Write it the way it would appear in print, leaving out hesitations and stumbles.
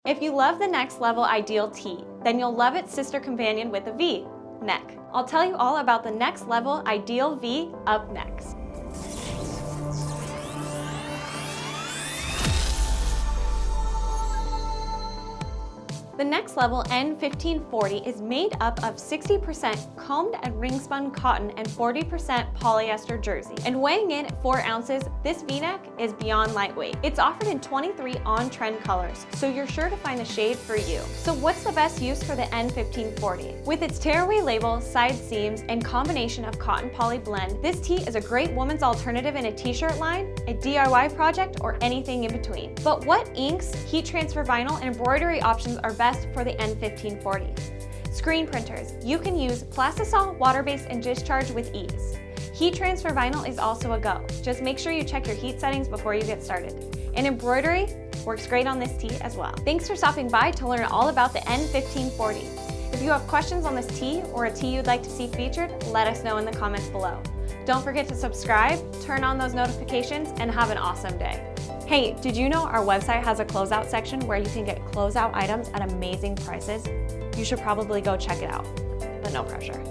If you love the Next Level Ideal tee, then you'll love its sister companion with a V, neck. I'll tell you all about the Next Level Ideal V up next. The Next Level N1540 is made up of 60% combed and ring-spun cotton and 40% polyester jersey. And weighing in at 4 ounces, this V-neck is beyond lightweight. It's offered in 23 on-trend colors, so you're sure to find the shade for you. So what's the best use for the N1540? With its tearaway label, side seams, and combination of cotton poly blend, this tee is a great woman's alternative in a t-shirt line, a DIY project, or anything in between. But what inks, heat transfer vinyl, and embroidery options are best for the N1540? Screenprinters. You can use plastisol, water-based, and discharge with ease. Heat transfer vinyl is also a go. Just make sure you check your heat settings before you get started. And embroidery works great on this tee as well. Thanks for stopping by to learn all about the N1540. If you have questions on this tee or a tee you'd like to see featured, let us know in the comments below. Don't forget to subscribe, turn on those notifications, and have an awesome day. Hey, did you know our website has a closeout section where you can get closeout items at amazing prices? You should probably go check it out, but no pressure.